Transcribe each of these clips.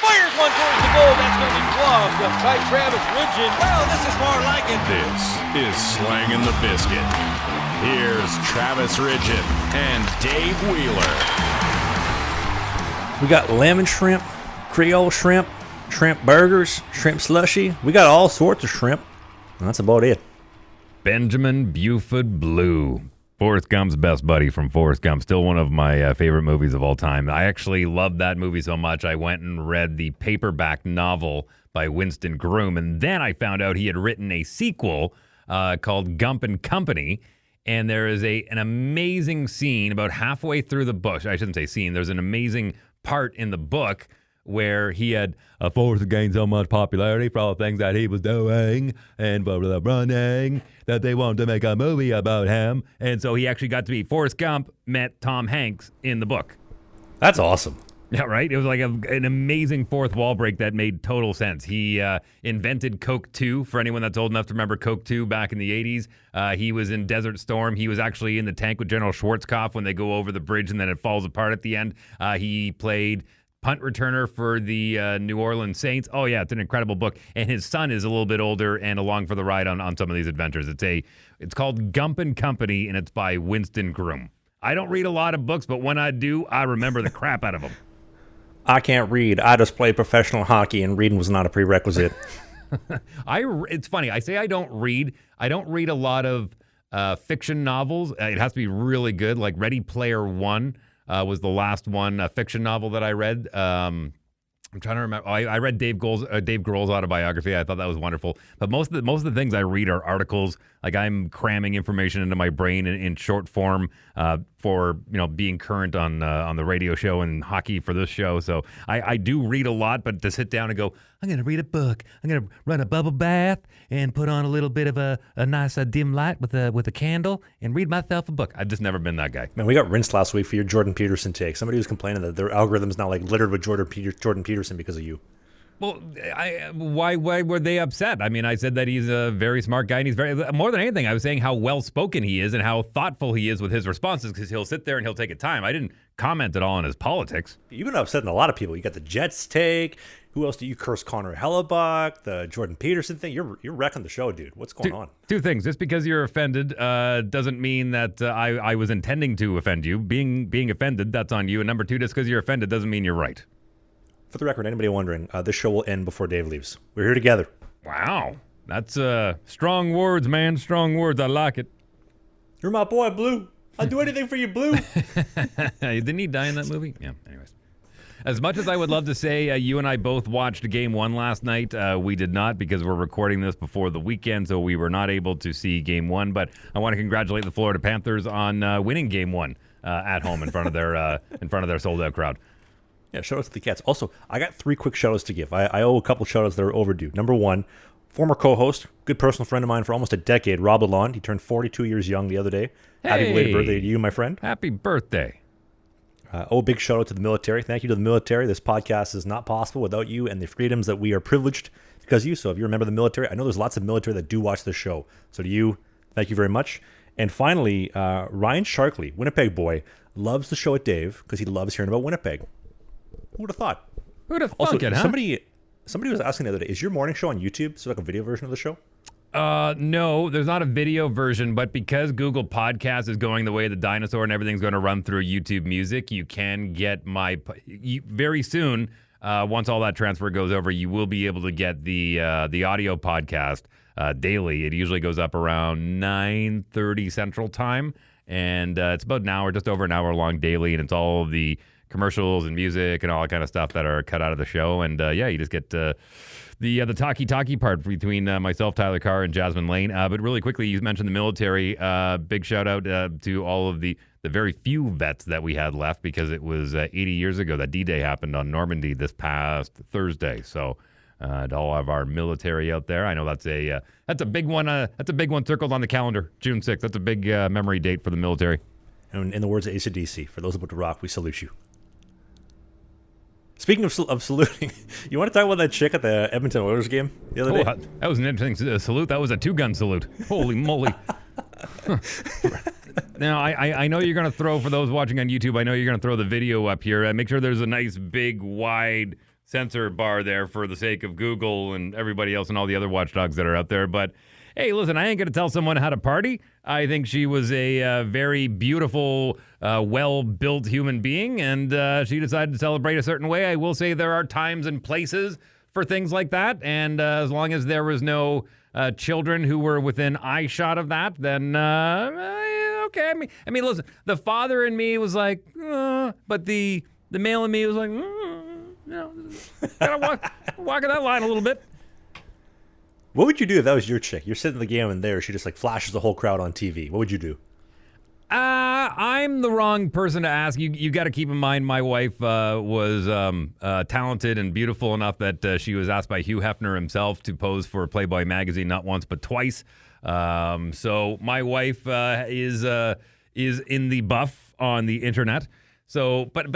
fires one towards the goal. That's going to be blocked by Travis Ridgen. Well, this is more like it. This is Slangin The Bizkit. Here's Travis Ridgen and Dave Wheeler. We got lemon shrimp, Creole shrimp, shrimp burgers, shrimp slushy. We got all sorts of shrimp. And that's about it. Benjamin Buford Blue. Forrest Gump's best buddy from Forrest Gump. Still one of my favorite movies of all time. I actually loved that movie so much, I went and read the paperback novel by Winston Groom. And then I found out he had written a sequel called Gump and Company. And there is an amazing scene about halfway through the book. I shouldn't say scene. There's an amazing part in the book where he had Forrest gained so much popularity for all the things that he was doing and for the running that they wanted to make a movie about him. And so he actually got to be Forrest Gump met Tom Hanks in the book. That's awesome. Yeah, right? It was like an amazing fourth wall break that made total sense. He invented Coke 2, for anyone that's old enough to remember Coke 2 back in the 80s. He was in Desert Storm. He was actually in the tank with General Schwarzkopf when they go over the bridge and then it falls apart at the end. He played punt returner for the New Orleans Saints. Oh, yeah, it's an incredible book. And his son is a little bit older and along for the ride on some of these adventures. It's called Gump and Company, and it's by Winston Groom. I don't read a lot of books, but when I do, I remember the crap out of them. I can't read. I just play professional hockey, and reading was not a prerequisite. It's funny. I say I don't read. I don't read a lot of fiction novels. It has to be really good. Like Ready Player One was the last one, a fiction novel that I read. I'm trying to remember. I read Dave Grohl's autobiography. I thought that was wonderful. But most of the things I read are articles. Like I'm cramming information into my brain in short form for being current on the radio show and hockey for this show. So I do read a lot, but to sit down and go, I'm going to read a book. I'm going to run a bubble bath and put on a little bit of a nice dim light with a candle and read myself a book. I've just never been that guy. Man, we got rinsed last week for your Jordan Peterson take. Somebody was complaining that their algorithm's now like littered with Jordan Peterson because of you. Well, why were they upset? I mean, I said that he's a very smart guy, and he's more than anything, I was saying how well-spoken he is and how thoughtful he is with his responses, because he'll sit there and he'll take a time. I didn't comment at all on his politics. You've been upsetting a lot of people. You got the Jets take. Who else do you curse? Connor Hellebuck, the Jordan Peterson thing. You're wrecking the show, dude. What's going on? Two things. Just because you're offended doesn't mean that I was intending to offend you. Being offended, that's on you. And number two, just because you're offended doesn't mean you're right. For the record, anybody wondering, this show will end before Dave leaves. We're here together. Wow. That's strong words, man. Strong words. I like it. You're my boy, Blue. I'd do anything for you, Blue. Didn't he die in that movie? Yeah, anyways. As much as I would love to say you and I both watched Game 1 last night, we did not because we're recording this before the weekend, so we were not able to see Game 1. But I want to congratulate the Florida Panthers on winning Game 1 at home in front of their sold-out crowd. Yeah, shout out to the Cats. Also, I got 3 quick shout outs to give. I owe a couple shout outs that are overdue. Number 1, former co-host, good personal friend of mine for almost a decade, Rob Lalonde. He turned 42 years young the other day. Hey, happy belated birthday to you, my friend. Happy birthday. Big shout out to the military. Thank you to the military. This podcast is not possible without you and the freedoms that we are privileged because of you. So if you're a member of the military, I know there's lots of military that do watch this show. So to you, thank you very much. And finally, Ryan Sharkley, Winnipeg boy, loves the show at Dave because he loves hearing about Winnipeg. Who would have thought? Who'd have also, thunk it, huh? Somebody was asking the other day, is your morning show on YouTube? So like a video version of the show? No, there's not a video version, but because Google Podcast is going the way of the dinosaur and everything's going to run through YouTube Music, you can get very soon, once all that transfer goes over, you will be able to get the audio podcast daily. It usually goes up around 9:30 Central Time, and it's about an hour, just over an hour long daily, and it's all of the commercials and music and all that kind of stuff that are cut out of the show. And you just get the talkie part between myself, Tyler Carr, and Jasmine Lane. But really quickly, you mentioned the military. Big shout out to all of the very few vets that we had left, because it was 80 years ago that D-Day happened on Normandy this past Thursday. So to all of our military out there, I know that's a big one. That's a big one circled on the calendar, June 6th. That's a big memory date for the military. And in the words of AC/DC, for those about to rock, we salute you. Speaking of saluting, you want to talk about that chick at the Edmonton Oilers game the other day? That was an interesting salute. That was a 2-gun salute. Holy moly. Now, I know you're going to throw, for those watching on YouTube, I know you're going to throw the video up here. Make sure there's a nice, big, wide censor bar there for the sake of Google and everybody else and all the other watchdogs that are out there. But hey, listen, I ain't going to tell someone how to party. I think she was a very beautiful, well-built human being, and she decided to celebrate a certain way. I will say there are times and places for things like that, and as long as there was no children who were within eye shot of that, then okay. I mean, listen, the father in me was like, but the male in me was like, gotta walking that line a little bit. What would you do if that was your chick? You're sitting in the game and there, she just like flashes the whole crowd on TV. What would you do? I'm the wrong person to ask. You got to keep in mind my wife was talented and beautiful enough that she was asked by Hugh Hefner himself to pose for Playboy magazine not once but twice. So my wife is in the buff on the internet. So, but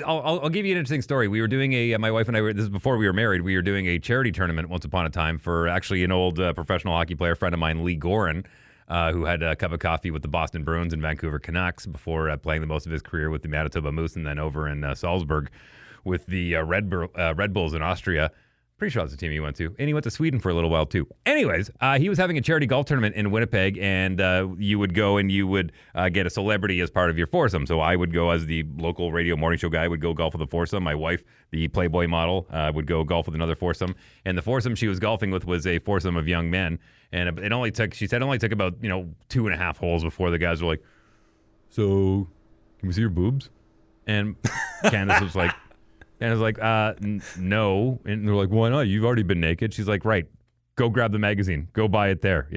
I'll give you an interesting story. We were doing my wife and I this is before we were married. We were doing a charity tournament once upon a time for actually an old professional hockey player friend of mine, Lee Gorin, who had a cup of coffee with the Boston Bruins and Vancouver Canucks before playing the most of his career with the Manitoba Moose and then over in Salzburg with the Red Bulls in Austria. Pretty sure that's the team he went to. And he went to Sweden for a little while, too. Anyways, he was having a charity golf tournament in Winnipeg, and you would go and you would get a celebrity as part of your foursome. So I would go as the local radio morning show guy, would go golf with a foursome. My wife, the Playboy model, would go golf with another foursome. And the foursome she was golfing with was a foursome of young men. And she said it only took about 2.5 holes before the guys were like, so can we see your boobs? And Candace was like, no. And they're like, why not? You've already been naked. She's like, right, go grab the magazine. Go buy it there.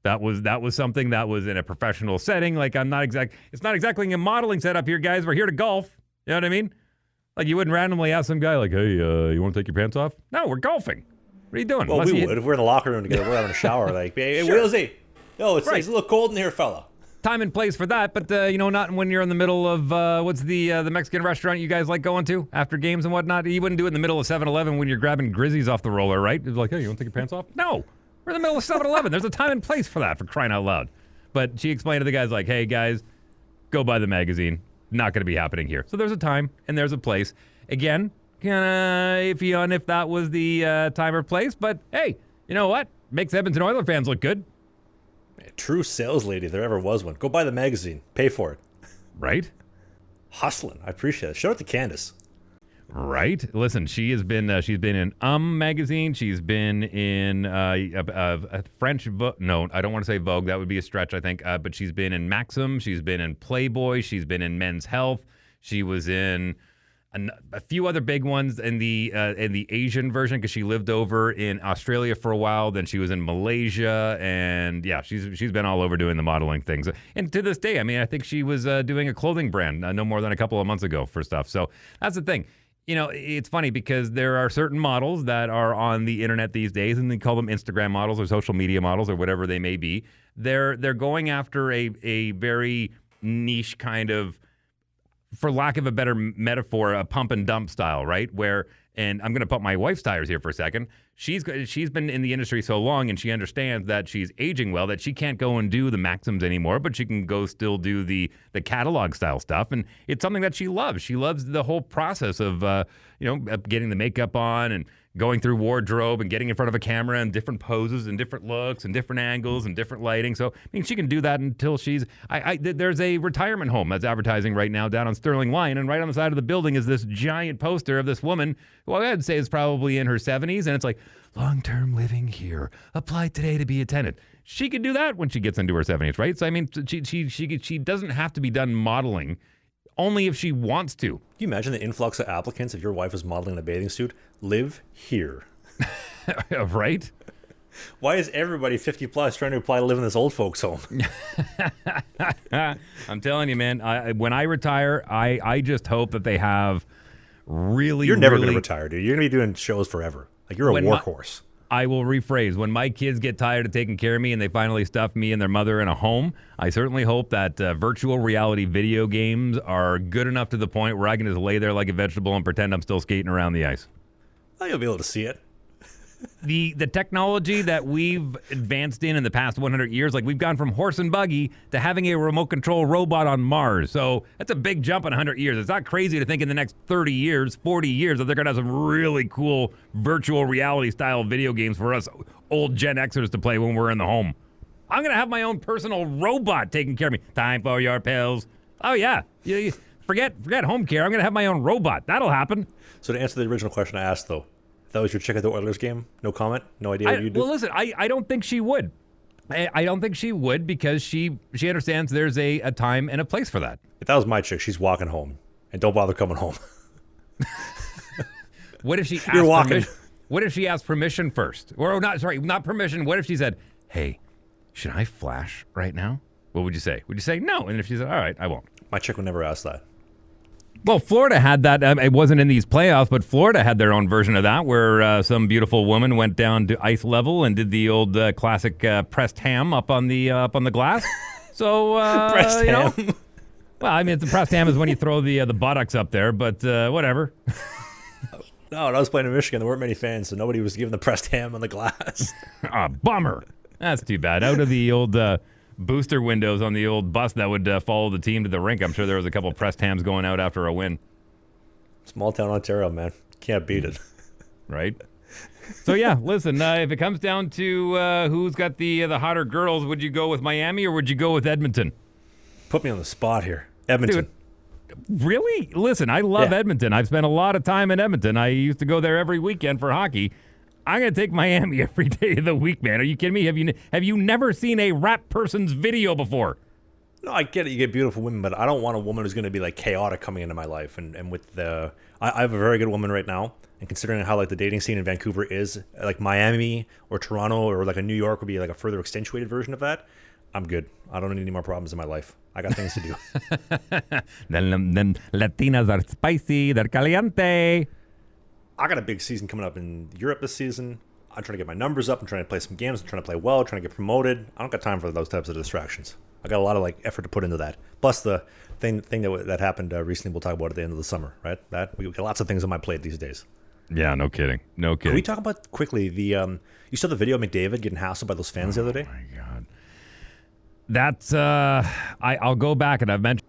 That was something that was in a professional setting. Like, it's not exactly a modeling setup here, guys. We're here to golf. You know what I mean? Like, you wouldn't randomly ask some guy like, hey, you want to take your pants off? No, we're golfing. What are you doing? Well, we would. If we're in the locker room together, we're having a shower. Like, hey, sure. Willsy. No, it's a little cold in here, fella. Time and place for that, but not when you're in the middle of what's the Mexican restaurant you guys like going to after games and whatnot. You wouldn't do it in the middle of 7-Eleven when you're grabbing Grizzies off the roller, right? It's like, hey, you want to take your pants off? No, we're in the middle of 7-Eleven. There's a time and place for that, for crying out loud. But she explained to the guys like, hey guys, go buy the magazine. Not going to be happening here. So there's a time and there's a place. Again, iffy on if that was the time or place, but hey, you know what? Makes Edmonton Oilers fans look good. True sales lady, if there ever was one. Go buy the magazine. Pay for it. Right? Hustling. I appreciate it. Shout out to Candace. Right? Listen, she's been in magazine. She's been in a French Vogue. No, I don't want to say Vogue. That would be a stretch, I think. But she's been in Maxim. She's been in Playboy. She's been in Men's Health. She was in a few other big ones in the Asian version because she lived over in Australia for a while. Then she was in Malaysia, and yeah, she's been all over doing the modeling things. And to this day, I mean, I think she was doing a clothing brand no more than a couple of months ago for stuff. So that's the thing. It's funny because there are certain models that are on the internet these days, and they call them Instagram models or social media models or whatever they may be. They're going after a very niche kind of, for lack of a better metaphor, a pump and dump style, right? And I'm going to put my wife's tires here for a second. She's been in the industry so long, and she understands that she's aging well, that she can't go and do the Maxims anymore, but she can go still do the catalog style stuff. And it's something that she loves. She loves the whole process of, getting the makeup on and going through wardrobe and getting in front of a camera and different poses and different looks and different angles and different lighting. So, I mean, she can do that until there's a retirement home that's advertising right now down on Sterling Line, and right on the side of the building is this giant poster of this woman who I'd say is probably in her 70s, and it's like, long-term living here. Apply today to be a tenant. She could do that when she gets into her 70s, right? So, I mean, she doesn't have to be done modeling, only if she wants to. Can you imagine the influx of applicants if your wife was modeling in a bathing suit? Live here. Right? Why is everybody 50 plus trying to apply to live in this old folks home? I'm telling you, man, when I retire, I just hope that they have You're never going to retire, dude. You're going to be doing shows forever. Like, you're a workhorse. I will rephrase. When my kids get tired of taking care of me and they finally stuff me and their mother in a home, I certainly hope that virtual reality video games are good enough to the point where I can just lay there like a vegetable and pretend I'm still skating around the ice. Well, you'll be able to see it. the technology that we've advanced in the past 100 years, like we've gone from horse and buggy to having a remote control robot on Mars. So that's a big jump in 100 years. It's not crazy to think in the next 30 years, 40 years that they're going to have some really cool virtual reality style video games for us old Gen Xers to play when we're in the home. I'm going to have my own personal robot taking care of me. Time for your pills. Oh, yeah. Forget home care. I'm going to have my own robot. That'll happen. So to answer the original question I asked, though, if that was your chick at the Oilers game, no comment? No idea what you do? Well, listen, I don't think she would. I don't think she would because she understands there's a time and a place for that. If that was my chick, she's walking home. And don't bother coming home. What if she asked You're walking. What if she asked permission first? Or not permission. What if she said, hey, should I flash right now? What would you say? Would you say no? And if she said, all right, I won't. My chick would never ask that. Well, Florida had that. It wasn't in these playoffs, but Florida had their own version of that, where some beautiful woman went down to ice level and did the old classic pressed ham up on the glass. So Pressed ham. Well, I mean, the pressed ham is when you throw the buttocks up there, but whatever. No, when I was playing in Michigan, there weren't many fans, so nobody was giving the pressed ham on the glass. Bummer. That's too bad. Out of the old booster windows on the old bus that would follow the team to the rink, I'm sure there was a couple of pressed hams going out after a win. Small town Ontario, man. Can't beat it. Right? So, yeah, listen, if it comes down to who's got the hotter girls, would you go with Miami or would you go with Edmonton? Put me on the spot here. Edmonton. Dude, really? Listen, I love Edmonton. I've spent a lot of time in Edmonton. I used to go there every weekend for hockey. I'm going to take Miami every day of the week, man. Are you kidding me? Have you never seen a rap person's video before? No, I get it. You get beautiful women, but I don't want a woman who's going to be like chaotic coming into my life. And with the, I have a very good woman right now. And considering how like the dating scene in Vancouver is, like Miami or Toronto or like a New York would be like a further accentuated version of that. I'm good. I don't need any more problems in my life. I got things to do. Then Latinas are spicy. They're caliente. I got a big season coming up in Europe this season. I'm trying to get my numbers up. I'm trying to play some games. I'm trying to play well. Trying to get promoted. I don't got time for those types of distractions. I got a lot of like effort to put into that. Plus the thing that happened recently. We'll talk about at the end of the summer, right? That we got lots of things on my plate these days. Yeah, no kidding. No kidding. Can we talk about quickly the you saw the video of McDavid getting hassled by those fans the other day? Oh my God. That's I'll go back and I've mentioned.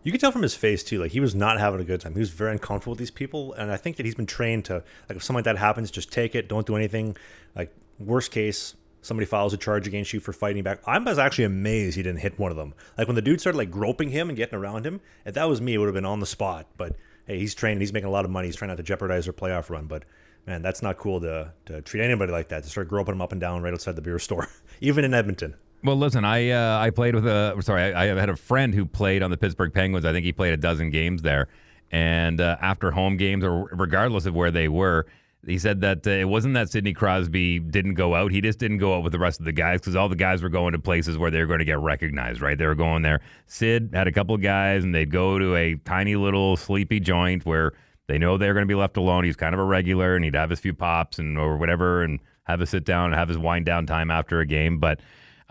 You could tell from his face too, like he was not having a good time. He was very uncomfortable with these people, and I think that he's been trained to, like, if something like that happens, just take it, don't do anything. Like worst case, somebody files a charge against you for fighting back. I was actually amazed he didn't hit one of them. Like when the dude started like groping him and getting around him, if that was me, it would have been on the spot. But hey, he's trained, he's making a lot of money. He's trying not to jeopardize their playoff run. But man, that's not cool to treat anybody like that. To start groping him up and down right outside the beer store, even in Edmonton. Well, listen, I played with I had a friend who played on the Pittsburgh Penguins. I think he played a dozen games there. And after home games, or regardless of where they were, he said that it wasn't that Sidney Crosby didn't go out. He just didn't go out with the rest of the guys because all the guys were going to places where they were going to get recognized, right? They were going there. Sid had a couple of guys, and they'd go to a tiny little sleepy joint where they know they're going to be left alone. He's kind of a regular, and he'd have his few pops or whatever and have a sit down and have his wind down time after a game. But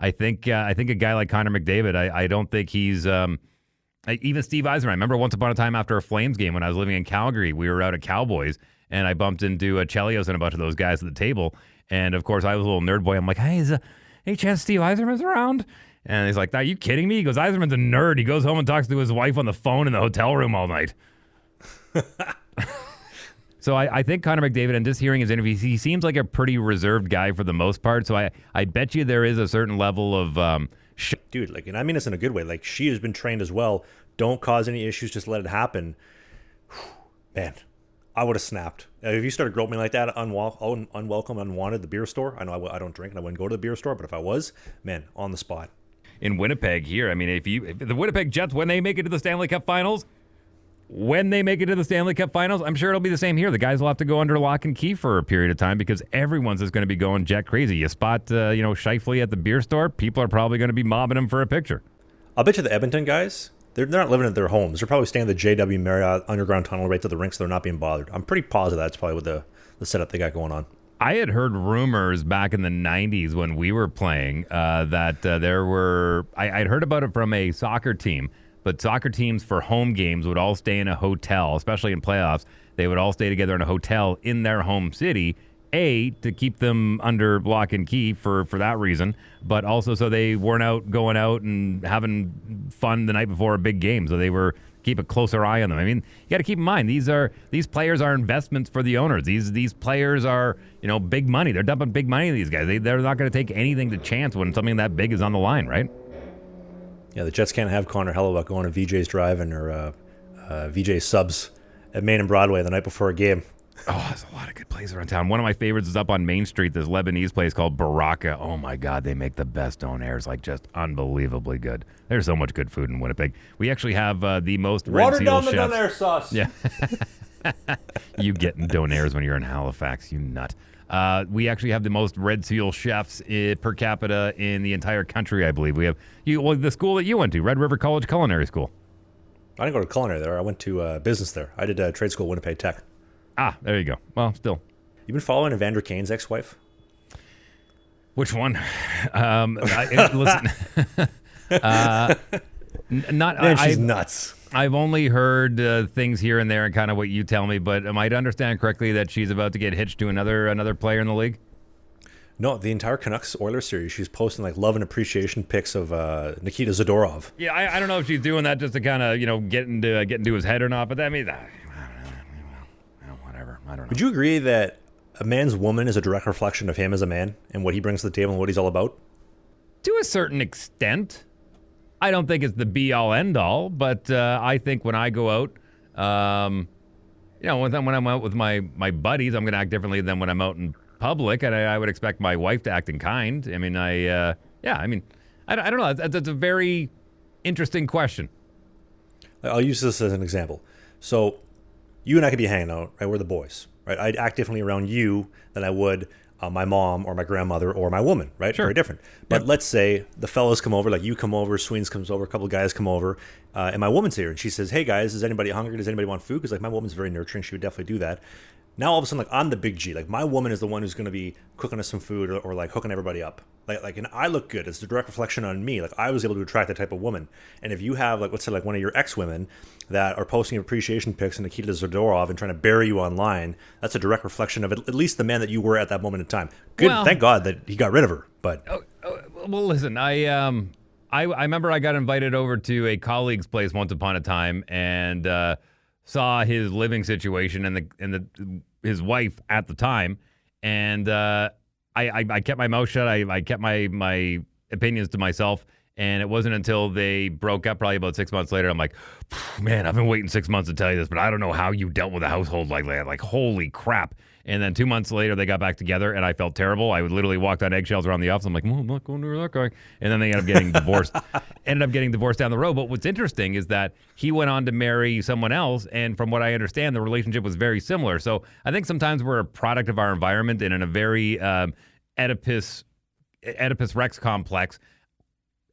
I think a guy like Connor McDavid, I don't think he's even Steve Yzerman. I remember once upon a time after a Flames game when I was living in Calgary, we were out at Cowboys, and I bumped into Chelios and a bunch of those guys at the table. And of course, I was a little nerd boy. I'm like, hey, is any chance Steve Yzerman's around? And he's like, are you kidding me? He goes, Yzerman's a nerd. He goes home and talks to his wife on the phone in the hotel room all night. So I think Connor McDavid, and just hearing his interviews, he seems like a pretty reserved guy for the most part. So I bet you there is a certain level of dude, like, and I mean this in a good way. Like, she has been trained as well. Don't cause any issues. Just let it happen. Man, I would have snapped. If you started groping me like that, unwelcome, unwanted, the beer store. I know I don't drink and I wouldn't go to the beer store, but if I was, man, on the spot. In Winnipeg here, I mean, if the Winnipeg Jets, when they make it to the Stanley Cup Finals, I'm sure it'll be the same here. The guys will have to go under lock and key for a period of time because everyone's just going to be going jet crazy. You spot, Shifley at the beer store, people are probably going to be mobbing him for a picture. I'll bet you the Edmonton guys, they're not living at their homes. They're probably staying in the JW Marriott underground tunnel right to the rink, so they're not being bothered. I'm pretty positive that's probably what the setup they got going on. I had heard rumors back in the 90s when we were playing that there were... I'd heard about it from a soccer team, but soccer teams for home games would all stay in a hotel, especially in playoffs. They would all stay together in a hotel in their home city, to keep them under lock and key for that reason, but also so they weren't going out and having fun the night before a big game. So they were keep a closer eye on them. I mean, you got to keep in mind these players are investments for the owners. These players are big money. They're dumping big money in these guys. They're not going to take anything to chance when something that big is on the line, right? Yeah, the Jets can't have Connor Hellebuck going to VJ's Drive-In or VJ Subs at Main and Broadway the night before a game. Oh, there's a lot of good places around town. One of my favorites is up on Main Street, this Lebanese place called Baraka. Oh, my God, they make the best donairs, like just unbelievably good. There's so much good food in Winnipeg. We actually have the most Red Seal chefs. Water down the donair sauce. Yeah. You getting donairs when you're in Halifax, you nut. We actually have the most Red Seal chefs per capita in the entire country, I believe. We have the school that you went to, Red River College Culinary School. I didn't go to culinary there. I went to business there. I did trade school at Winnipeg Tech. Ah, there you go. Well, still. You been following Evander Kane's ex-wife? Which one? Listen. Man, she's nuts. I've only heard things here and there and kind of what you tell me, but am I to understand correctly that she's about to get hitched to another player in the league? No, the entire Canucks Oilers series, she's posting like love and appreciation pics of Nikita Zadorov. Yeah, I don't know if she's doing that just to kind of get into his head or not, but that means whatever. I don't know. Would you agree that a man's woman is a direct reflection of him as a man and what he brings to the table and what he's all about? To a certain extent. I don't think it's the be-all, end-all, but I think when I go out, when I'm out with my buddies, I'm going to act differently than when I'm out in public, and I would expect my wife to act in kind. I mean, I don't know. That's a very interesting question. I'll use this as an example. So you and I could be hanging out, right? We're the boys, right? I'd act differently around you than I would my mom or my grandmother or my woman, right? Sure. Very different. But let's say the fellas come over, like you come over, Sweens comes over, a couple of guys come over, and my woman's here, and she says, "Hey guys, is anybody hungry? Does anybody want food?" Because like my woman's very nurturing, she would definitely do that. Now all of a sudden, like I'm the big G. Like my woman is the one who's going to be cooking us some food or like hooking everybody up. And I look good. It's a direct reflection on me. Like I was able to attract that type of woman. And if you have like let's say like one of your ex-women that are posting appreciation pics in Nikita Zadorov and trying to bury you online, that's a direct reflection of at least the man that you were at that moment in time. Good. Well, thank God that he got rid of her. But well, listen, I remember I got invited over to a colleague's place once upon a time and saw his living situation and his wife at the time, and I kept my mouth shut. I kept my opinions to myself, and it wasn't until they broke up, probably about 6 months later, I'm like, man, I've been waiting 6 months to tell you this, but I don't know how you dealt with a household like that. Like, holy crap. And then 2 months later, they got back together, and I felt terrible. I would literally walk on eggshells around the office. I'm like, well, I'm not going near that guy. And then they ended up getting divorced. Down the road. But what's interesting is that he went on to marry someone else, and from what I understand, the relationship was very similar. So I think sometimes we're a product of our environment, and in a very Oedipus Rex complex,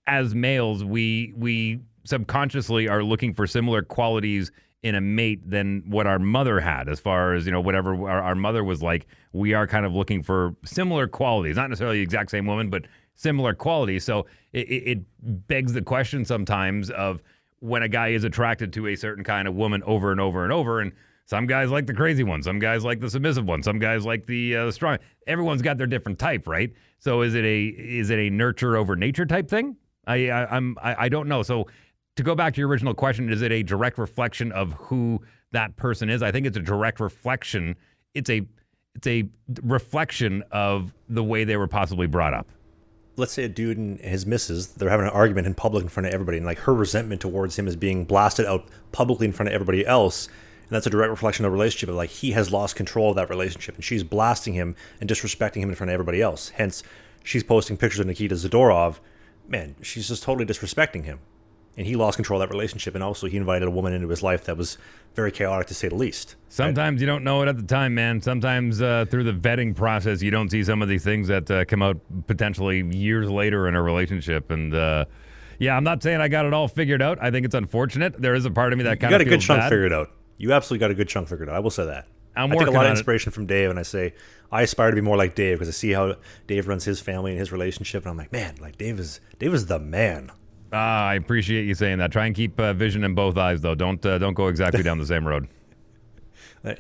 as males, we subconsciously are looking for similar qualities in a mate than what our mother had, as far as whatever our mother was like. We are kind of looking for similar qualities, not necessarily the exact same woman, but similar qualities. So it begs the question sometimes of when a guy is attracted to a certain kind of woman over and over and over, and some guys like the crazy one, some guys like the submissive one, some guys like the strong. Everyone's got their different type, right? So is it a nurture over nature type thing? I don't know. So to go back to your original question, is it a direct reflection of who that person is? I think it's a direct reflection. It's a reflection of the way they were possibly brought up. Let's say a dude and his missus, they're having an argument in public in front of everybody, and like her resentment towards him is being blasted out publicly in front of everybody else. And that's a direct reflection of the relationship. Like he has lost control of that relationship, and she's blasting him and disrespecting him in front of everybody else. Hence, she's posting pictures of Nikita Zadorov. Man, she's just totally disrespecting him. And he lost control of that relationship, and also he invited a woman into his life that was very chaotic, to say the least. Sometimes you don't know it at the time, man. Sometimes through the vetting process, you don't see some of these things that come out potentially years later in a relationship. And I'm not saying I got it all figured out. I think it's unfortunate. There is a part of me that kind of feels bad. You got a good chunk figured out. You absolutely got a good chunk figured out. I will say that. I take a lot of inspiration from Dave, and I say I aspire to be more like Dave because I see how Dave runs his family and his relationship, and I'm like, man, like Dave is the man. I appreciate you saying that. Try and keep vision in both eyes, though. Don't go exactly down the same road.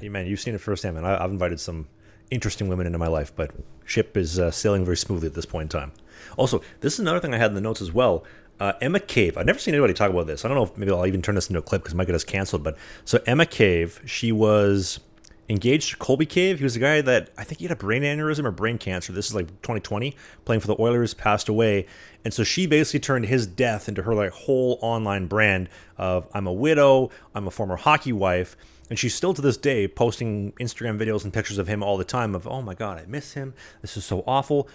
Man, you've seen it firsthand, man. I've invited some interesting women into my life, but ship is sailing very smoothly at this point in time. Also, this is another thing I had in the notes as well. Emma Cave. I've never seen anybody talk about this. I don't know if maybe I'll even turn this into a clip because it might get us canceled. But so Emma Cave, she was engaged to Colby Cave. He was a guy that I think he had a brain aneurysm or brain cancer. This is like 2020, playing for the Oilers, passed away. And so she basically turned his death into her like whole online brand of I'm a widow, I'm a former hockey wife. And she's still to this day posting Instagram videos and pictures of him all the time of, oh my God, I miss him. This is so awful.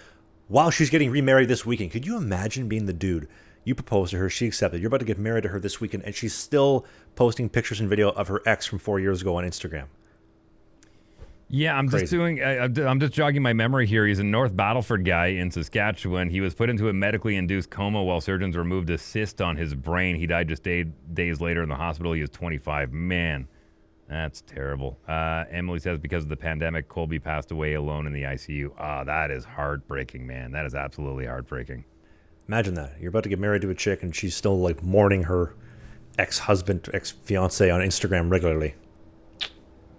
While she's getting remarried this weekend. Could you imagine being the dude? You proposed to her, she accepted. You're about to get married to her this weekend, and she's still posting pictures and video of her ex from 4 years ago on Instagram. Yeah, I'm just jogging my memory here. He's a North Battleford guy in Saskatchewan. He was put into a medically induced coma while surgeons removed a cyst on his brain. He died just days later in the hospital. He was 25. Man, that's terrible. Emily says because of the pandemic, Colby passed away alone in the ICU. That is heartbreaking, man. That is absolutely heartbreaking. Imagine that. You're about to get married to a chick and she's still like mourning her ex-husband, ex-fiance on Instagram regularly.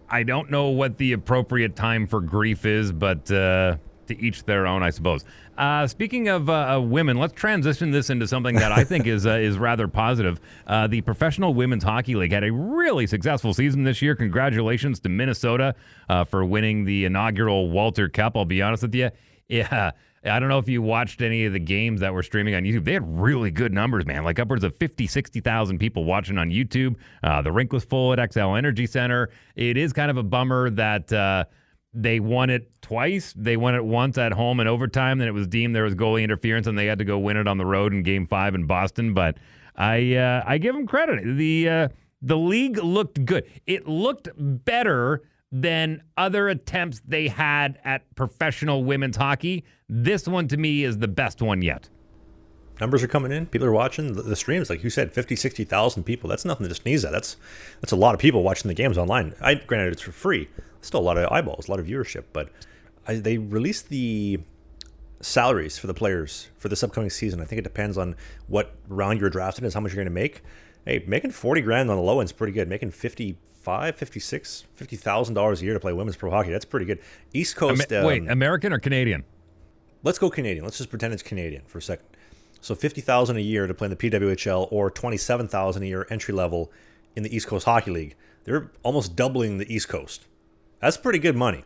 I don't know what the appropriate time for grief is, but to each their own, I suppose. Speaking of women, let's transition this into something that I think is rather positive. The Professional Women's Hockey League had a really successful season this year. Congratulations to Minnesota for winning the inaugural Walter Cup. I'll be honest with you. Yeah. I don't know if you watched any of the games that were streaming on YouTube. They had really good numbers, man, like upwards of 50, 60,000 people watching on YouTube. The rink was full at XL Energy Center. It is kind of a bummer that they won it twice. They won it once at home in overtime, then it was deemed there was goalie interference, and they had to go win it on the road in Game 5 in Boston. But I give them credit. The league looked good. It looked better than other attempts they had at professional women's hockey. This one, to me, is the best one yet. Numbers are coming in. People are watching the streams. Like you said, 50, 60,000 people. That's nothing to sneeze at. That's a lot of people watching the games online. Granted, it's for free. Still a lot of eyeballs, a lot of viewership. But they released the salaries for the players for this upcoming season. I think it depends on what round you're drafted is how much you're going to make. Hey, making 40 grand on the low end is pretty good. Making 55, 56, $50,000 a year to play women's pro hockey. That's pretty good. East Coast. Wait, American or Canadian? Let's go Canadian. Let's just pretend it's Canadian for a second. So $50,000 a year to play in the PWHL or $27,000 a year entry level in the East Coast Hockey League. They're almost doubling the East Coast. That's pretty good money.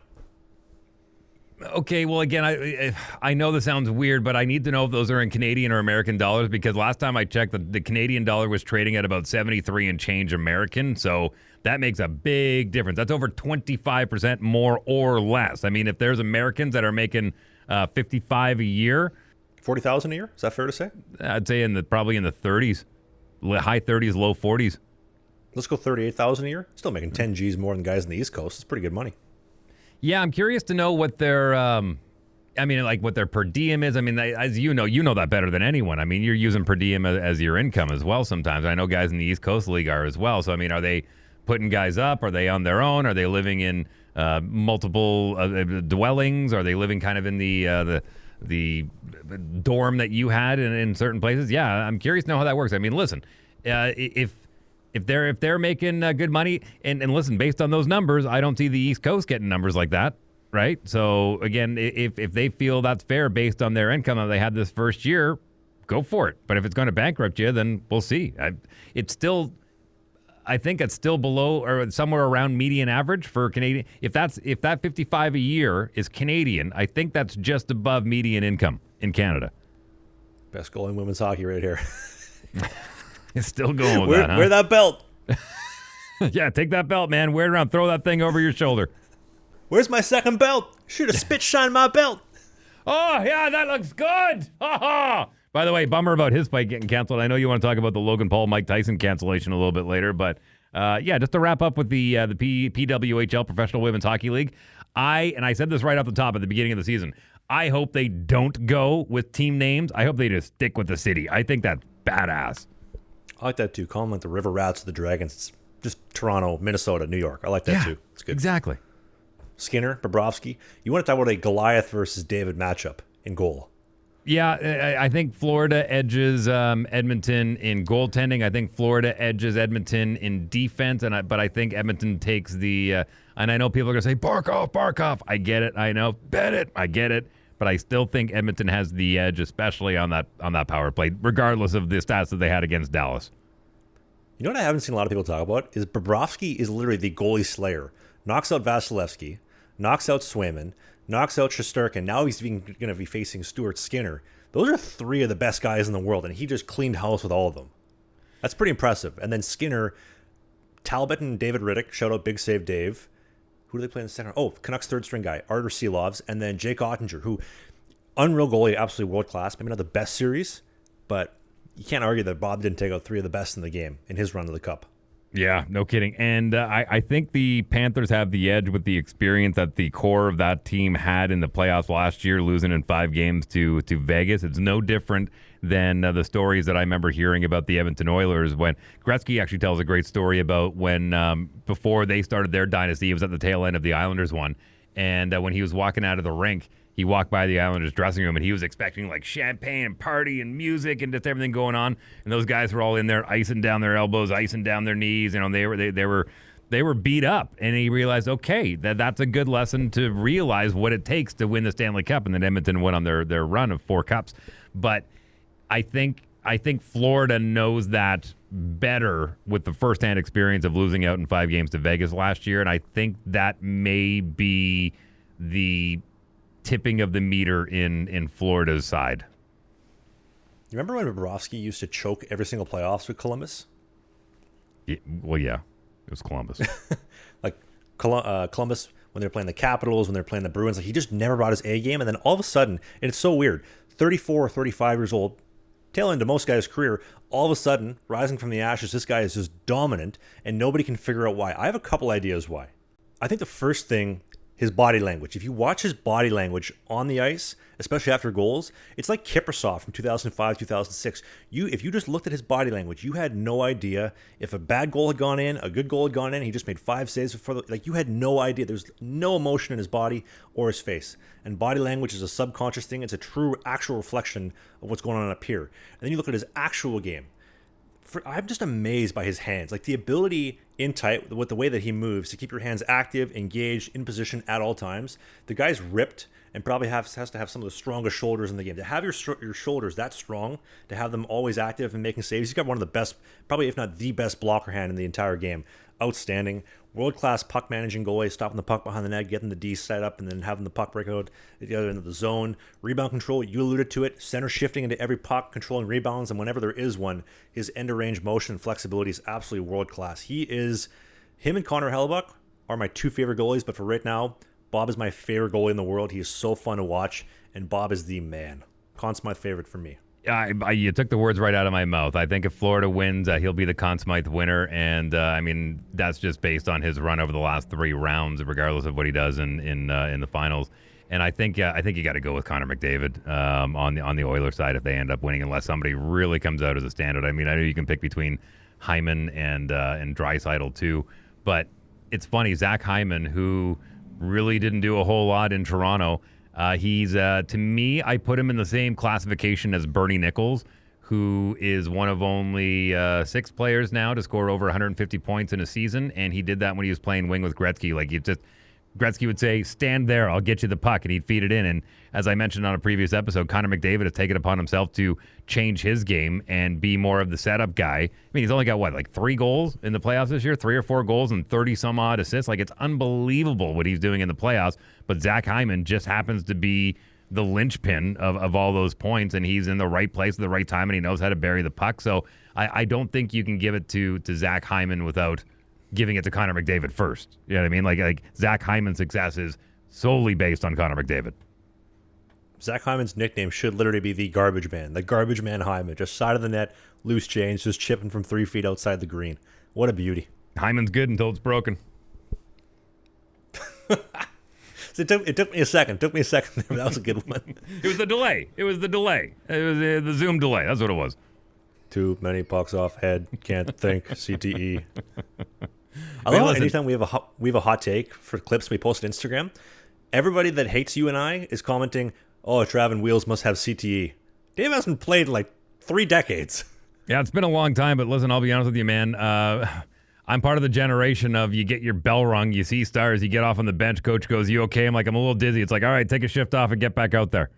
Okay, well, again, I know this sounds weird, but I need to know if those are in Canadian or American dollars, because last time I checked, the Canadian dollar was trading at about 73 and change American, so that makes a big difference. That's over 25% more or less. I mean, if there's Americans that are making 55 a year, 40,000 a year, is that fair to say? I'd say probably in the 30s, high 30s, low 40s. Let's go 38,000 a year. Still making 10 G's more than guys in the East Coast. It's pretty good money. Yeah, I'm curious to know what their, what their per diem is. I mean, as you know that better than anyone. I mean, you're using per diem as your income as well sometimes. I know guys in the East Coast League are as well. So, I mean, are they putting guys up? Are they on their own? Are they living in multiple dwellings? Are they living kind of in the dorm that you had in certain places? Yeah, I'm curious to know how that works. I mean, listen, if they're making good money, and listen, based on those numbers, I don't see the East Coast getting numbers like that, right? So again, if they feel that's fair based on their income that they had this first year, go for it. But if it's going to bankrupt you, then we'll see. I think it's still below or somewhere around median average for Canadian. If that 55 a year is Canadian, I think that's just above median income in Canada. Best goal in women's hockey right here. It's still going with that, huh? Wear that belt. Yeah, take that belt, man. Wear it around. Throw that thing over your shoulder. Where's my second belt? Should have spit shine my belt. Oh, yeah, that looks good. Ha-ha. By the way, bummer about his fight getting canceled. I know you want to talk about the Logan Paul, Mike Tyson cancellation a little bit later, but just to wrap up with the PWHL Professional Women's Hockey League, I said this right off the top at the beginning of the season, I hope they don't go with team names. I hope they just stick with the city. I think that's badass. I like that too. Call them like the River Rats or the Dragons. It's just Toronto, Minnesota, New York. I like that too. It's good. Exactly. Skinner, Bobrovsky. You want to talk about a Goliath versus David matchup in goal. Yeah, I think Florida edges Edmonton in goaltending. I think Florida edges Edmonton in defense, but I think Edmonton takes the. And I know people are gonna say Barkov. I get it. I know. Bet it. I get it. But I still think Edmonton has the edge, especially on that power play, regardless of the stats that they had against Dallas. You know what I haven't seen a lot of people talk about is Bobrovsky is literally the goalie slayer. Knocks out Vasilevsky, knocks out Swayman, knocks out Shesterkin. Now he's going to be facing Stuart Skinner. Those are three of the best guys in the world, and he just cleaned house with all of them. That's pretty impressive. And then Skinner, Talbot and David Riddick, shout out Big Save Dave. Who do they play in the center? Oh, Canucks third string guy, Artur Silovs, and then Jake Ottinger, who, unreal goalie, absolutely world class. Maybe not the best series, but you can't argue that Bob didn't take out three of the best in the game in his run to the Cup. Yeah, no kidding. And I think the Panthers have the edge with the experience that the core of that team had in the playoffs last year, losing in 5 games to Vegas. It's no different than the stories that I remember hearing about the Edmonton Oilers when Gretzky actually tells a great story about when before they started their dynasty, he was at the tail end of the Islanders one. And when he was walking out of the rink, he walked by the Islanders dressing room and he was expecting like champagne and party and music and just everything going on. And those guys were all in there icing down their elbows, icing down their knees. You know, they were beat up. And he realized, okay, that's a good lesson to realize what it takes to win the Stanley Cup. And then Edmonton went on their run of 4 cups. But I think Florida knows that better with the firsthand experience of losing out in 5 games to Vegas last year. And I think that may be the tipping of the meter in Florida's side. You remember when Bobrovsky used to choke every single playoffs with Columbus? Yeah, well, yeah, it was Columbus. Like Columbus, when they were playing the Capitals, when they were playing the Bruins, like he just never brought his A game. And then all of a sudden, and it's so weird, 34 or 35 years old, tail end of most guys' career, all of a sudden, rising from the ashes, this guy is just dominant, and nobody can figure out why. I have a couple ideas why. I think the first thing, his body language. If you watch his body language on the ice, especially after goals, it's like Kiprusoff from 2005, 2006. If you just looked at his body language, you had no idea if a bad goal had gone in, a good goal had gone in. He just made 5 saves before. Like you had no idea. There's no emotion in his body or his face. And body language is a subconscious thing. It's a true, actual reflection of what's going on up here. And then you look at his actual game. I'm just amazed by his hands. Like the ability in tight with the way that he moves to keep your hands active, engaged, in position at all times. The guy's ripped and probably has to have some of the strongest shoulders in the game. To have your shoulders that strong, to have them always active and making saves, he's got one of the best, probably if not the best blocker hand in the entire game. Outstanding. World-class puck managing goalie, stopping the puck behind the net, getting the D set up, and then having the puck break out at the other end of the zone. Rebound control, you alluded to it. Center shifting into every puck, controlling rebounds, and whenever there is one, his end-of-range motion and flexibility is absolutely world-class. Him and Connor Hellebuck are my 2 favorite goalies, but for right now, Bob is my favorite goalie in the world. He is so fun to watch, and Bob is the man. Conn Smythe favorite for me. You took the words right out of my mouth. I think if Florida wins, he'll be the Conn Smythe winner, and I mean that's just based on his run over the last 3 rounds, regardless of what he does in the finals. And I think you got to go with Connor McDavid on the Oilers side if they end up winning, unless somebody really comes out as a standout. I mean, I know you can pick between Hyman and Draisaitl too, but it's funny. Zach Hyman, who really didn't do a whole lot in Toronto. He's, to me, I put him in the same classification as Bernie Nichols, who is one of only 6 players now to score over 150 points in a season, and he did that when he was playing wing with Gretzky. Like, Gretzky would say, stand there, I'll get you the puck, and he'd feed it in. And as I mentioned on a previous episode, Connor McDavid has taken it upon himself to change his game and be more of the setup guy. I mean, he's only got, 3 goals in the playoffs this year? 3 or 4 goals and 30-some-odd assists? Like, it's unbelievable what he's doing in the playoffs. But Zach Hyman just happens to be the linchpin of all those points, and he's in the right place at the right time, and he knows how to bury the puck. So I don't think you can give it to Zach Hyman without giving it to Connor McDavid first. You know what I mean? Like Zach Hyman's success is solely based on Connor McDavid. Zach Hyman's nickname should literally be the Garbage Man. The Garbage Man Hyman. Just side of the net, loose change, just chipping from 3 feet outside the green. What a beauty. Hyman's good until it's broken. So it took me a second. That was a good one. It was the delay. It was the Zoom delay. That's what it was. Too many pucks off head. Can't think. CTE. I love anytime we have a hot take for clips we post on Instagram. Everybody that hates you and I is commenting, Oh, Trav and Wheels must have CTE. Dave hasn't played in like 3 decades. Yeah, it's been a long time, but listen, I'll be honest with you, man. I'm part of the generation of you get your bell rung, you see stars, you get off on the bench, coach goes, you okay? I'm like, I'm a little dizzy. It's like, all right, take a shift off and get back out there.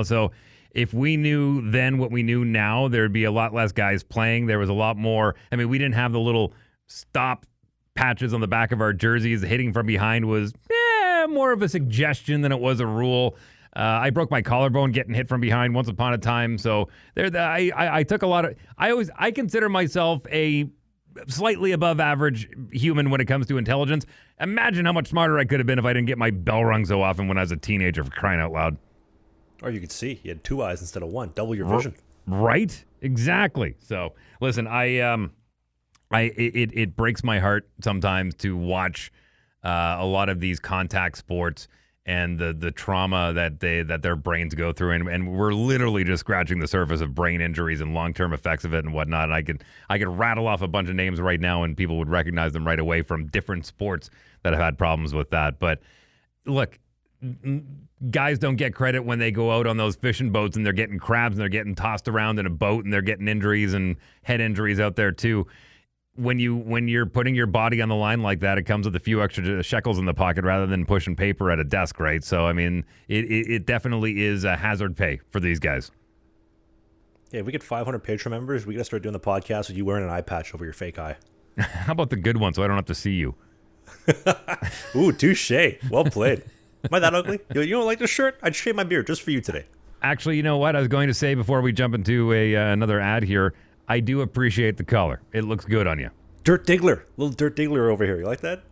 So if we knew then what we knew now, there'd be a lot less guys playing. There was a lot more. I mean, we didn't have the little stop patches on the back of our jerseys. Hitting from behind was more of a suggestion than it was a rule. I broke my collarbone getting hit from behind once upon a time. So I took a lot of. I consider myself a slightly above average human when it comes to intelligence. Imagine how much smarter I could have been if I didn't get my bell rung so often when I was a teenager, for crying out loud. Or you could see. You had 2 eyes instead of 1. Double your vision. Right? Exactly. So listen, it breaks my heart sometimes to watch a lot of these contact sports and the trauma that their brains go through, and we're literally just scratching the surface of brain injuries and long-term effects of it and whatnot. And I could rattle off a bunch of names right now, and people would recognize them right away from different sports that have had problems with that. But look, guys don't get credit when they go out on those fishing boats and they're getting crabs and they're getting tossed around in a boat and they're getting injuries and head injuries out there too. When you're putting your body on the line like that, it comes with a few extra shekels in the pocket rather than pushing paper at a desk, right? So, I mean, it definitely is a hazard pay for these guys. Yeah, if we get 500 Patreon members, we got to start doing the podcast with you wearing an eye patch over your fake eye. How about the good one so I don't have to see you? Ooh, touche. Well played. Am I that ugly? You don't like this shirt? I'd shave my beard just for you today. Actually, you know what? I was going to say before we jump into another ad here, I do appreciate the color. It looks good on you. Dirt Diggler. Little Dirt Diggler over here. You like that?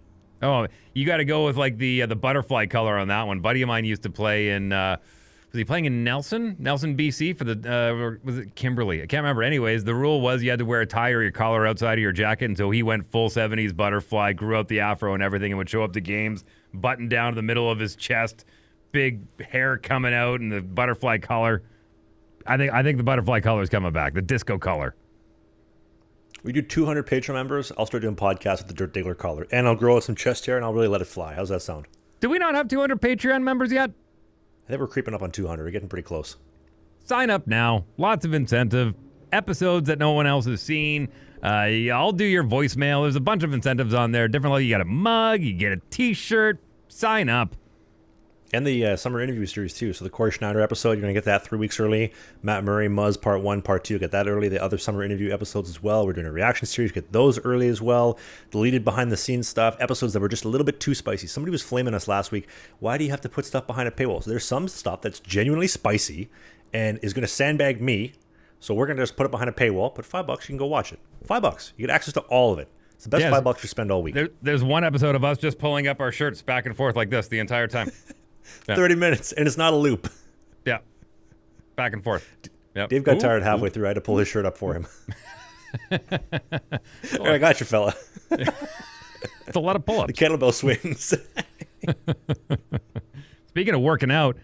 Oh, you got to go with like the butterfly color on that one. Buddy of mine used to play in, was he playing in Nelson, BC for or was it Kimberly? I can't remember. Anyways, the rule was you had to wear a tie or your collar outside of your jacket. And so he went full 70s butterfly, grew out the afro and everything, and would show up to games, buttoned down to the middle of his chest, big hair coming out, and the butterfly collar. I think the butterfly color is coming back, the disco color. We do 200 Patreon members. I'll start doing podcasts with the Dirt Diggler collar. And I'll grow out some chest hair and I'll really let it fly. How's that sound? Do we not have 200 Patreon members yet? I think we're creeping up on 200. We're getting pretty close. Sign up now. Lots of incentive. Episodes that no one else has seen. I'll do your voicemail. There's a bunch of incentives on there. Different level. You got a mug. You get a t-shirt. Sign up. And the summer interview series, too. So the Corey Schneider episode, you're going to get that 3 weeks early. Matt Murray, Muzz, Part 1, Part 2, get that early. The other summer interview episodes as well. We're doing a reaction series, get those early as well. Deleted behind-the-scenes stuff, episodes that were just a little bit too spicy. Somebody was flaming us last week. Why do you have to put stuff behind a paywall? So there's some stuff that's genuinely spicy and is going to sandbag me. So we're going to just put it behind a paywall. Put $5, you can go watch it. $5. You get access to all of it. It's the best $5 you spend all week. There's one episode of us just pulling up our shirts back and forth like this the entire time. Yeah. 30 minutes, and it's not a loop. Yeah. Back and forth. Yep. Dave got tired halfway through. I had to pull his shirt up for him. I got you, fella. It's a lot of pull-ups. The kettlebell swings. Speaking of working out,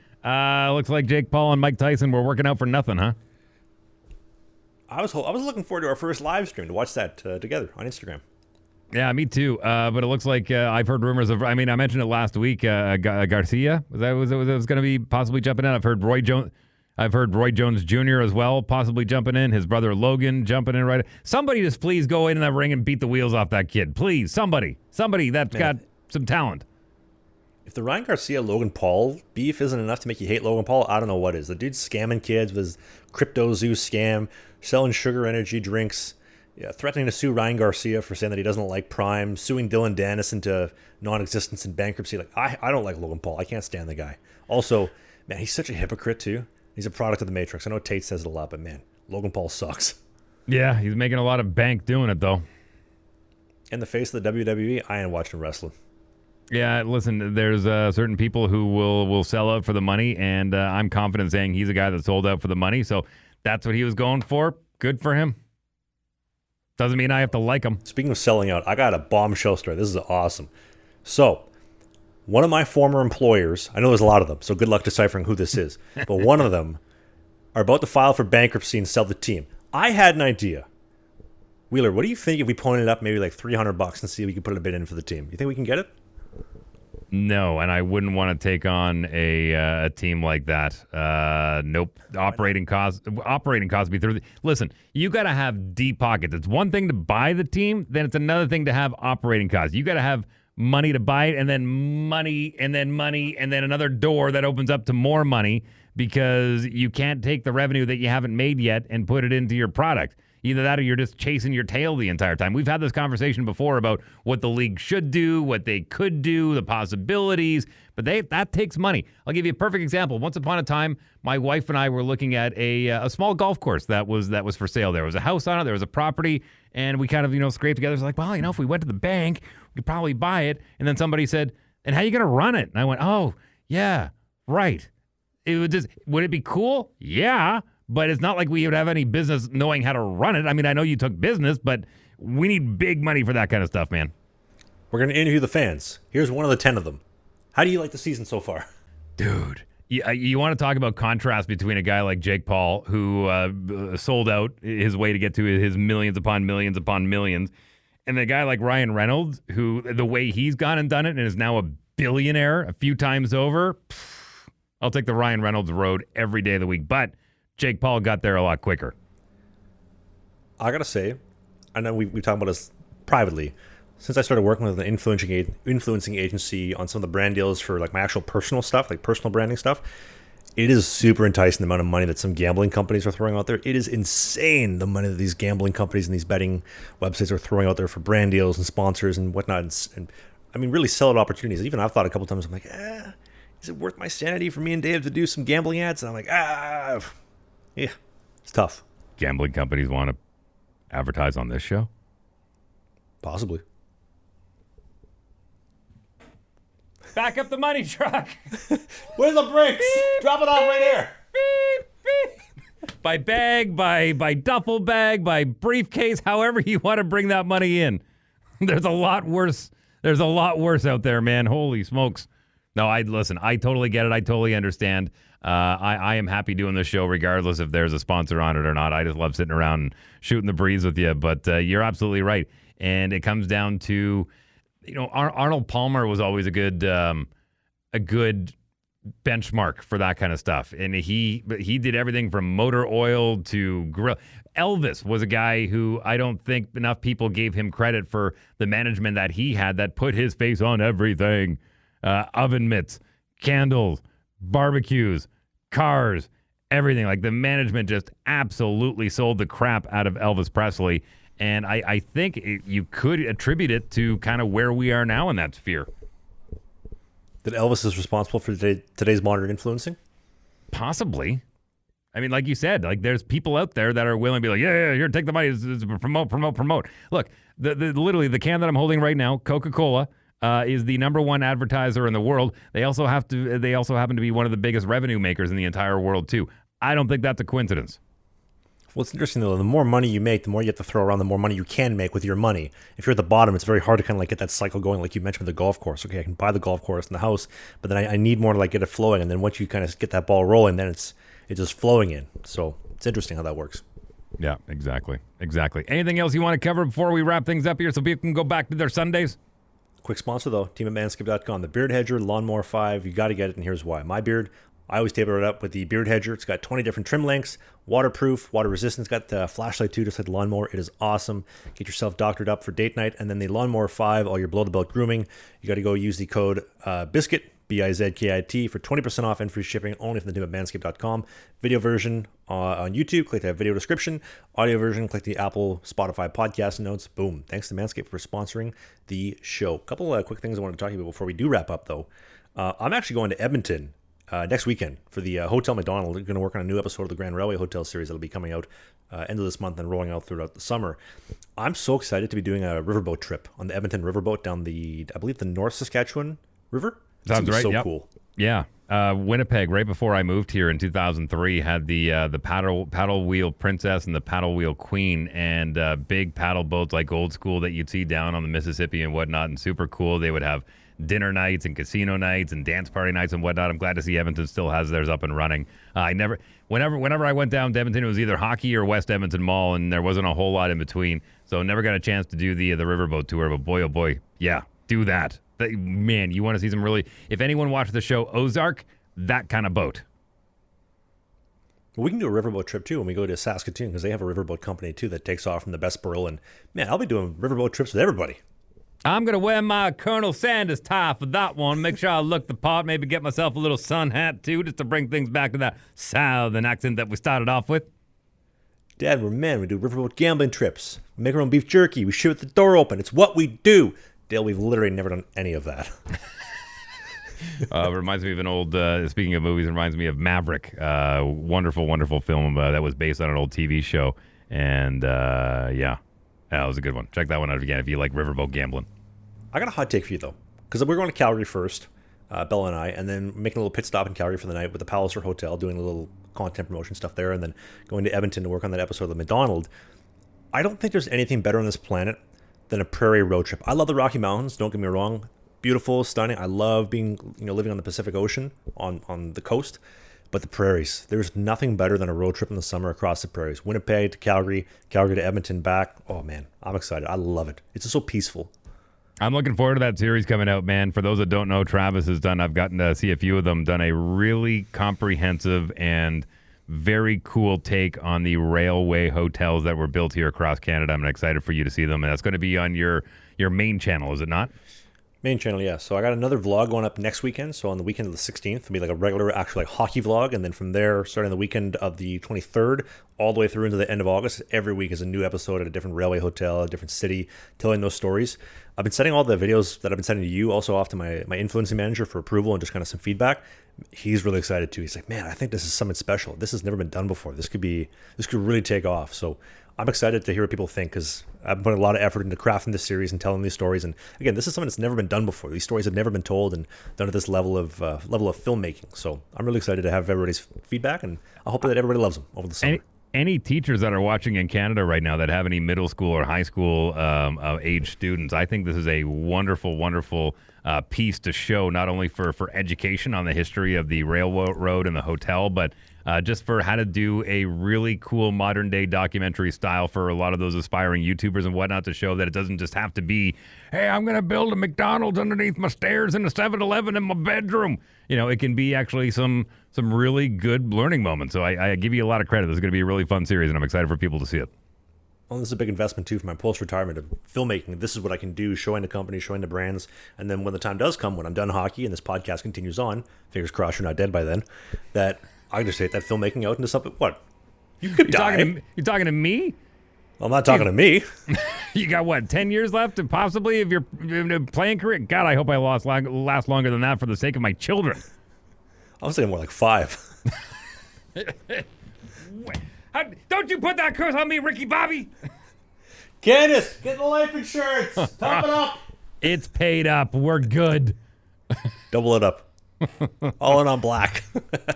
looks like Jake Paul and Mike Tyson were working out for nothing, huh? I was looking forward to our first live stream to watch that together on Instagram. Yeah, me too. But it looks like I've heard rumors of. I mean, I mentioned it last week. Garcia was going to be possibly jumping in. I've heard Roy Jones Jr. as well, possibly jumping in. His brother Logan jumping in. Right. Somebody just please go in that ring and beat the wheels off that kid, please. Somebody that's got some talent. If the Ryan Garcia Logan Paul beef isn't enough to make you hate Logan Paul, I don't know what is. The dude's scamming kids with his Crypto Zoo scam, selling sugar energy drinks. Yeah, threatening to sue Ryan Garcia for saying that he doesn't like Prime, suing Dylan Dennis into non-existence and bankruptcy. Like, I don't like Logan Paul. I can't stand the guy. Also, man, he's such a hypocrite, too. He's a product of the Matrix. I know Tate says it a lot, but, man, Logan Paul sucks. Yeah, he's making a lot of bank doing it, though. In the face of the WWE, I ain't watching wrestling. Yeah, listen, there's certain people who will sell out for the money, and I'm confident saying he's a guy that sold out for the money, so that's what he was going for. Good for him. Doesn't mean I have to like him. Speaking of selling out, I got a bombshell story. This is awesome. So, one of my former employers, I know there's a lot of them, so good luck deciphering who this is, but one of them are about to file for bankruptcy and sell the team. I had an idea. Wheeler, what do you think if we pointed up maybe like $300 and see if we can put a bid in for the team? You think we can get it? No, and I wouldn't want to take on a team like that. Nope. Operating costs be through. Listen, you got to have deep pockets. It's one thing to buy the team, then it's another thing to have operating costs. You got to have money to buy it, and then money, and then money, and then another door that opens up to more money because you can't take the revenue that you haven't made yet and put it into your product. Either that or you're just chasing your tail the entire time. We've had this conversation before about what the league should do, what they could do, the possibilities, but that takes money. I'll give you a perfect example. Once upon a time, my wife and I were looking at a small golf course that was for sale. There was a house on it, there was a property, and we kind of, scraped together. It's like, well, if we went to the bank, we could probably buy it. And then somebody said, and how are you going to run it? And I went, oh, yeah, right. Would it be cool? Yeah. But it's not like we would have any business knowing how to run it. I mean, I know you took business, but we need big money for that kind of stuff, man. We're going to interview the fans. Here's one of the 10 of them. How do you like the season so far? Dude, you want to talk about contrast between a guy like Jake Paul, who sold out his way to get to his millions upon millions upon millions, and a guy like Ryan Reynolds, who the way he's gone and done it and is now a billionaire a few times over. I'll take the Ryan Reynolds road every day of the week. But Jake Paul got there a lot quicker. I got to say, I know we've talked about this privately. Since I started working with an influencing agency on some of the brand deals for like my actual personal stuff, like personal branding stuff, it is super enticing the amount of money that some gambling companies are throwing out there. It is insane the money that these gambling companies and these betting websites are throwing out there for brand deals and sponsors and whatnot. And I mean, really sell out opportunities. Even I've thought a couple times, I'm like, is it worth my sanity for me and Dave to do some gambling ads? And I'm like, yeah, it's tough. Gambling companies want to advertise on this show? Possibly. Back up the money truck. Where's the brakes? Drop it off right here. By bag, by duffel bag, by briefcase, however you want to bring that money in. There's a lot worse. There's a lot worse out there, man. Holy smokes. No, listen, I totally get it. I totally understand. I am happy doing this show regardless if there's a sponsor on it or not. I just love sitting around and shooting the breeze with you. But you're absolutely right. And it comes down to, Arnold Palmer was always a good benchmark for that kind of stuff. And he did everything from motor oil to grill. Elvis was a guy who I don't think enough people gave him credit for the management that he had that put his face on everything. Oven mitts, candles, barbecues, cars, everything. Like the management just absolutely sold the crap out of Elvis Presley. And I think you could attribute it to kind of where we are now in that sphere. That Elvis is responsible for today's modern influencing? Possibly. I mean, like you said, like there's people out there that are willing to be like, yeah, here, take the money, promote. Look, literally the can that I'm holding right now, Coca-Cola, is the number one advertiser in the world. They also happen to be one of the biggest revenue makers in the entire world too. I don't think that's a coincidence. Well, it's interesting though. The more money you make, the more you have to throw around, the more money you can make with your money. If you're at the bottom, it's very hard to kind of like get that cycle going, like you mentioned with the golf course. Okay, I can buy the golf course and the house, but then I need more to like get it flowing. And then once you kind of get that ball rolling, then it's just flowing in. So it's interesting how that works. Yeah, exactly. Anything else you want to cover before we wrap things up here so people can go back to their Sundays? Quick sponsor though, team at Manscaped.com. The Beard Hedger Lawnmower 5. You got to get it, and here's why. My beard, I always taper it up with the Beard Hedger. It's got 20 different trim lengths, waterproof, water resistant. It's got the flashlight too, just like the lawnmower. It is awesome. Get yourself doctored up for date night. And then the Lawnmower 5, all your below-the-belt grooming. You got to go use the code BIZKIT, BIZKIT, for 20% off and free shipping only from the team at Manscaped.com. Video version on YouTube, click that video description. Audio version, click the Apple, Spotify podcast notes. Boom. Thanks to Manscaped for sponsoring the show. A couple of quick things I wanted to talk to you about before we do wrap up, though. I'm actually going to Edmonton next weekend for the Hotel McDonald. We're going to work on a new episode of the Grand Railway Hotel series that'll be coming out end of this month and rolling out throughout the summer. I'm so excited to be doing a riverboat trip on the Edmonton riverboat down I believe the North Saskatchewan River. Sounds right. So yep. Cool. Yeah. Winnipeg, right before I moved here in 2003, had the paddle wheel princess and the paddle wheel queen, and big paddle boats like old school that you'd see down on the Mississippi and whatnot, and super cool. They would have dinner nights and casino nights and dance party nights and whatnot. I'm glad to see Edmonton still has theirs up and running. Whenever I went down to Edmonton, it was either hockey or West Edmonton Mall, and there wasn't a whole lot in between. So never got a chance to do the riverboat tour. But boy, oh boy, yeah, do that. Man, you want to see some really... If anyone watched the show Ozark, that kind of boat. We can do a riverboat trip too when we go to Saskatoon because they have a riverboat company too that takes off from the Bessborough. And man, I'll be doing riverboat trips with everybody. I'm going to wear my Colonel Sanders tie for that one. Make sure I look the part. Maybe get myself a little sun hat too, just to bring things back to that southern accent that we started off with. Dad, we do riverboat gambling trips. We make our own beef jerky. We shoot with the door open. It's what we do. Dale, we've literally never done any of that. Reminds me of an old, speaking of movies, it reminds me of Maverick. Wonderful, wonderful film that was based on an old TV show. And yeah, that was a good one. Check that one out again if you like riverboat gambling. I got a hot take for you, though. Because we're going to Calgary first, Bella and I, and then making a little pit stop in Calgary for the night with the Palliser Hotel, doing a little content promotion stuff there, and then going to Edmonton to work on that episode of the McDonald. I don't think there's anything better on this planet than a prairie road trip. I love the Rocky Mountains, don't get me wrong. Beautiful, stunning. I love being, living on the Pacific Ocean on the coast. But the prairies, there's nothing better than a road trip in the summer across the prairies. Winnipeg to Calgary, Calgary to Edmonton, back. Oh man, I'm excited. I love it. It's just so peaceful. I'm looking forward to that series coming out, man. For those that don't know, Travis has done, I've gotten to see a few of them, done a really comprehensive and very cool take on the railway hotels that were built here across Canada. I'm excited for you to see them. And that's going to be on your main channel, is it not? Main channel, yeah. So I got another vlog going up next weekend. So on the weekend of the 16th, it'll be like a regular, actual hockey vlog. And then from there, starting the weekend of the 23rd, all the way through into the end of August, every week is a new episode at a different railway hotel, a different city, telling those stories. I've been sending all the videos that I've been sending to you also off to my influencing manager for approval and just kind of some feedback. He's really excited too. He's like, man, I think this is something special. This has never been done before. This could really take off. So I'm excited to hear what people think because I've put a lot of effort into crafting this series and telling these stories. And again, this is something that's never been done before. These stories have never been told and done at this level of filmmaking. So I'm really excited to have everybody's feedback, and I hope that everybody loves them over the summer. Any teachers that are watching in Canada right now that have any middle school or high school age students, I think this is a wonderful, wonderful piece to show not only for education on the history of the railroad and the hotel, but just for how to do a really cool modern day documentary style for a lot of those aspiring YouTubers and whatnot, to show that it doesn't just have to be, hey, I'm going to build a McDonald's underneath my stairs and a 7-Eleven in my bedroom. It can be actually some really good learning moments. So I give you a lot of credit. This is going to be a really fun series, and I'm excited for people to see it. Well, this is a big investment too for my post-retirement of filmmaking. This is what I can do, showing the company, showing the brands. And then when the time does come, when I'm done hockey and this podcast continues on, fingers crossed you're not dead by then, that I can just take that filmmaking out into something. What? You could die. You talking to me? I'm not talking to me. You got, what, 10 years left and possibly of your playing career? God, I hope I last longer than that for the sake of my children. I was saying more like 5. Don't you put that curse on me, Ricky Bobby. Candace, get the life insurance. Top it up. It's paid up. We're good. Double it up. All in on black.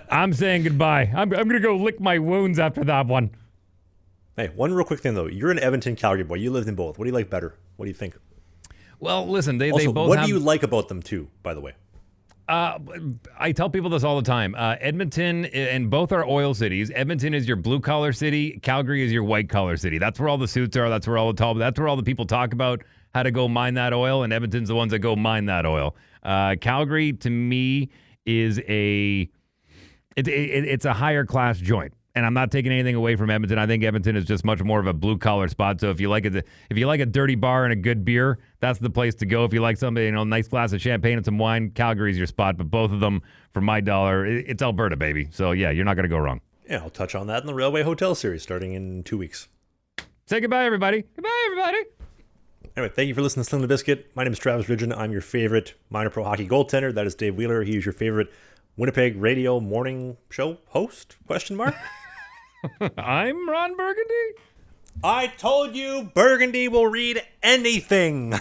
I'm saying goodbye. I'm going to go lick my wounds after that one. Hey, one real quick thing, though. You're an Edmonton, Calgary boy. You lived in both. What do you like better? What do you think? Well, listen, they also, both what have... do you like about them, too, by the way? I tell people this all the time. Edmonton and both are oil cities. Edmonton is your blue-collar city. Calgary is your white-collar city. That's where all the suits are. That's where all the people talk about how to go mine that oil, and Edmonton's the ones that go mine that oil. Calgary, to me, is it's a higher class joint. And I'm not taking anything away from Edmonton. I think Edmonton is just much more of a blue collar spot. So if you like a dirty bar and a good beer, that's the place to go. If you like something, nice glass of champagne and some wine, Calgary's your spot. But both of them, for my dollar, it's Alberta, baby. So yeah, you're not going to go wrong. Yeah, I'll touch on that in the Railway Hotel series starting in 2 weeks. Say goodbye, everybody. Goodbye, everybody. Anyway, thank you for listening to Slangin The Bizkit. My name is Travis Ridgen. I'm your favorite minor pro hockey goaltender. That is Dave Wheeler. He is your favorite Winnipeg radio morning show host? ? I'm Ron Burgundy. I told you Burgundy will read anything.